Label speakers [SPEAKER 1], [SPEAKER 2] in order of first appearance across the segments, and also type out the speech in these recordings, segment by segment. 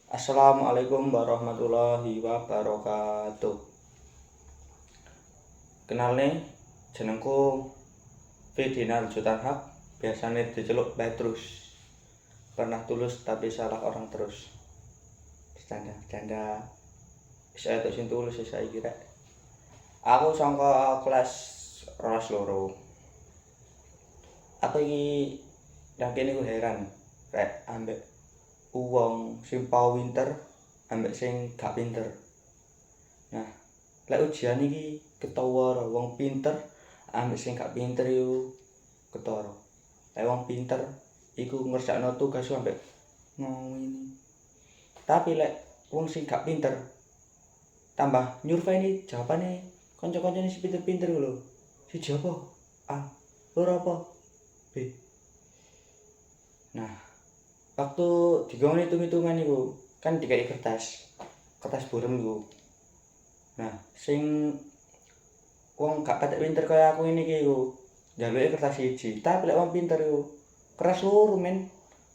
[SPEAKER 1] Assalamualaikum warahmatullahi wabarakatuh. Kenal nih, jenengku Fidinal Jutarhak, biasanya diceluk Petrus. Pernah tulus tapi salah orang terus. Bercanda. Saya tuh sing tulus saya kira. Aku sangka kelas rolas loro. Aku iki yakin iku heran rek ambek uwong sing pinter ambek sing gak pinter. Nah, lek ujian iki ketawa wong pinter ambek sing gak pinter iku ketara. Lek wong pinter iku ngerjakno tugas ambek ngene. Tapi lek wong sing gak pinter tambah nyurvei jawabane kanca-kancane sing pinter-pinter lho. Siji apa? A. Loro apa? B. Nah, waktu digawani hitung-hitungan iku kan dikai kertas burem iku. Nah, sing wong gak patek pinter kaya aku ini iki iku njaluke kertas siji, tapi lek wong pinter iku keras loro men,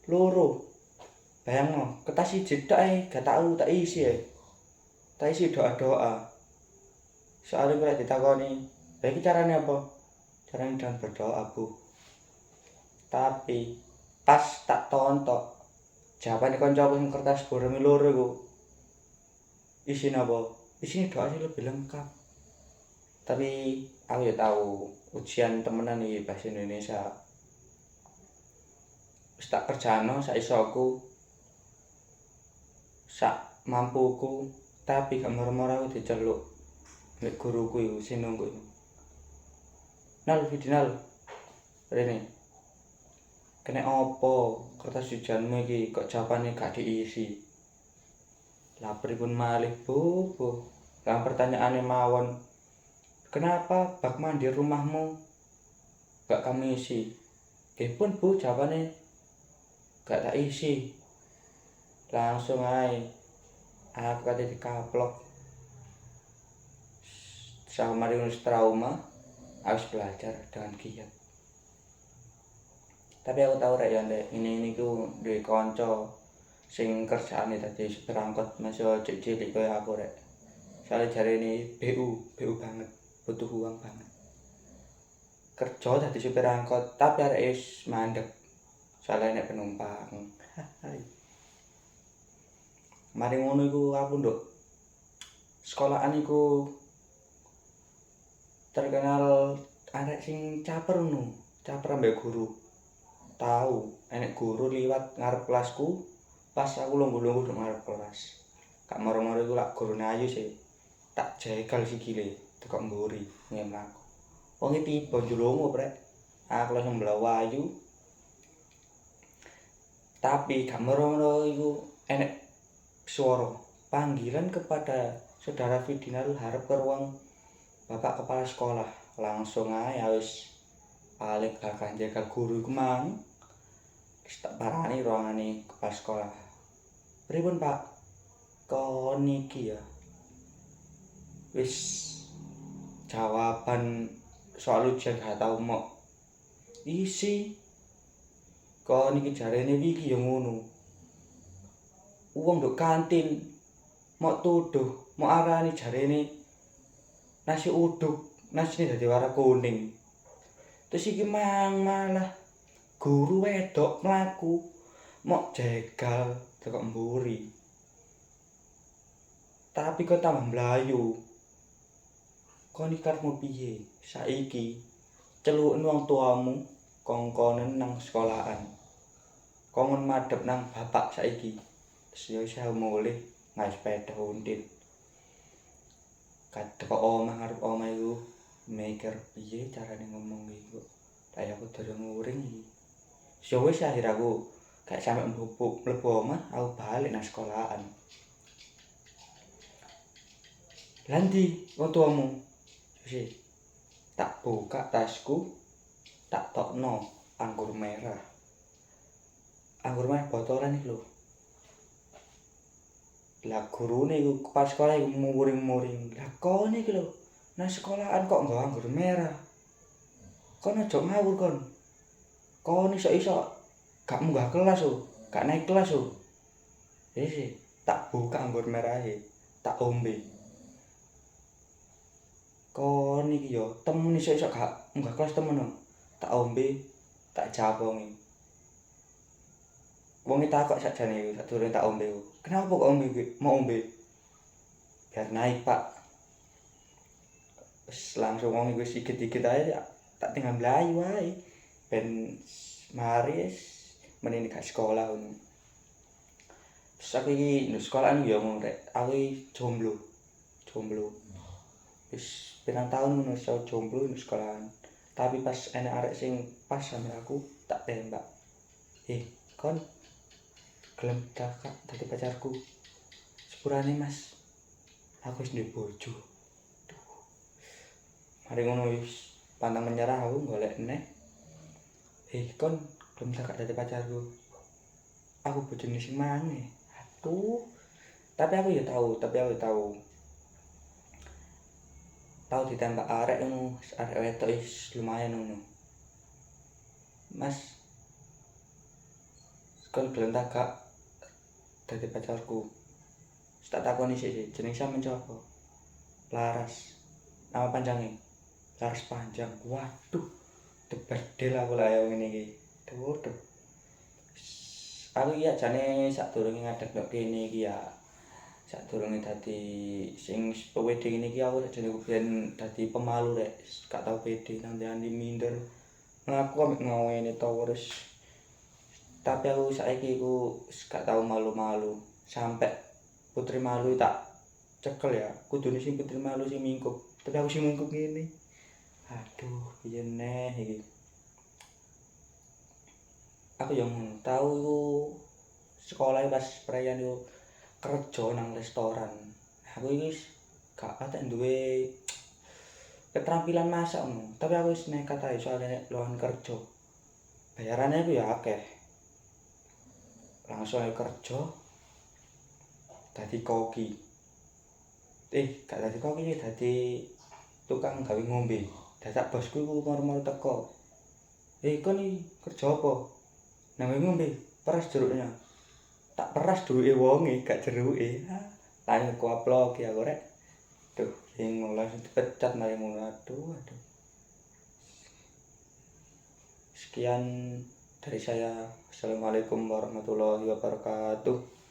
[SPEAKER 1] loro. Bayangno, kertas siji tok gak tau tak isi tak isi doa-doa. Soalnya gue ditakoni, "Lah iki carane apa?" Carane dengan berdoa, Bu. Tapi pas tak tontok jawabane kancaku sing kertas burem loro iku isine apa? Isine doa sing lebih lengkap. Tapi aku ya tahu ujian temenan iki bahasa Indonesia. Wis tak kerjano sak isoku, sak mampuku, tapi gak moro-moro aku diceluk nek guruku iku sing nunggu. Nal Fidinal, rene. Kene opo kertas ujianmu iki kok jawabane gak diisi? Lah pripun malih, Bu? Lah pertanyaane mawon. Kenapa bak mandi rumahmu gak kamu isi? Pun Bu, jawabannya gak tak isi. Langsung aja aku kata dikaplok. Sama harus trauma, harus belajar dengan giat. Tapi aku tahu rek ya ndek ini ku duwe kanca sing kerjaane dadi supir angkot masih cilik kaya aku rek. Soale jarene BU banget, butuh uang banget. Kerja dadi supir angkot tapi arek wis mandek. Soale nek penumpang. Mari ngono iku aku nduk sekolahan iku terkenal arek sing caper ambek guru. Tahu enek guru liwat ngarep kelasku pas aku lungguh-lungguh nang ngarep kelas. Gak moro-moro iku lak gurune ayu sih. Tak jegal sikile teko mburi ngemlaku. Wong iki tiba njulungu prek. Aku langsung mblawa ayu. Tapi gak moro-moro iku enek suara panggilan kepada saudara Fidinal harap ke ruang Bapak Kepala Sekolah. Langsung aja wis balik belakang jaga guru iku mang. Wis tak parani ruangane kepala sekolah. Pripun Pak? Kon iki ya. Wis jawaban soal ujian gak tau mok isi. Kon iki jarene iki ya ngono. Wong nduk kantin mok tuduh, mok arani jarene nasi uduk, nasine dadi warna kuning. Terus iki malah guru wedok mlaku mok jegal teko mburi. Tapi kok tambah mlayu. Kon iki karepmu piye? Saiki celuken wong tuamu kongkonen nang sekolahan. Kongon madhep nang bapak saiki. Terus ya mulih ngae sepeda untit. Teko omah ngarep omah iku mikir piye carane ngomong iku. Lah aku durung nguring iki. Wis akhir aku gak sampe mlebu omah, aku balik nang sekolahan. Lanti wong tuamu. Wis tak buka tasku, tak tokno anggur merah. Anggur merah botolan iki lho. Lah gurune iku kepala sekolah iku muring-muring. Lah kon iki lho, nang sekolahan kok nggawa anggur merah. Kon aja ngawur kon. Kon iso-iso gak munggah kelas gak naik kelas Wis tak buka anggur merahe, tak ombe. Kon iki yo temen iso-iso gak munggah kelas temen no. Tak ombe, tak japongi. Wong takok sakjane sadurunge tak ombe. Kenapa kok ombe mau ombe? Biar naik, Pak. Wis langsung wong iku sikit-sikit ae tak tinggal mlayu wae. Ben mari menini gak sekolah ngono. Terus aku iki nduk sekolahan yo ngono rek. Aku jomblo. Wis pirang tahun ngono iso jomblo nduk sekolahan. Tapi pas enek arek sing pas sama aku tak tembak. Kon gelem kakak dadi pacarku. Sepurane Mas. Aku wis duwe bojo. Mari ngono wis pantang menyerah aku golek neh. Kon gelem kakak dadi pacarku. Aku bojone sing maneh. Aduh. Tapi aku tahu. Tahu ditembak arek ngono, arek wedok wis lumayan ngono. Mas, kon gelem tak dadi pacarku. Tak takoni sik jeneng sampean sapa? Laras. Nama panjange? Laras Panjang. Waduh. Debedel aku lah ya ngene iki. Duh. Aku iki jane sadurunge ngadeg nek kene iki ya. Sadurunge dadi sing pede ngene iki aku jane ben dadi pemalu rek. Gak tau pede nanti minder. Ngaku ambek ngawene terus. Tapi aku saiki iku gak tau malu-malu. Sampai Putri Malu tak cekel ya. Kudune sing Putri Malu sing mingkup. Tapi aku sing mingkup ngene. Aduh, piye neh iki. Aku yang tahu sekolah pas perayaan yo kerja nang restoran. Aku iki gak patek duwe keterampilan masak ngono. Tapi aku wis nekat ae soalnya lowongan kerja. Bayarannya ku ya akeh. Langsung ae kerja. Dadi koki. Gak dadi koki, dadi tukang gawe ngombe. Dadak bosku iku moro-moro teko. Kon iki kerja apa? Nang ngombe, peras jeruknya. Tak peras duruke wonge, gak jeruke. Langsung kuaplok ya aku rek. Duh, sing langsung dipecat mari ngono. Aduh. Sekian dari saya. Assalamualaikum warahmatullahi wabarakatuh.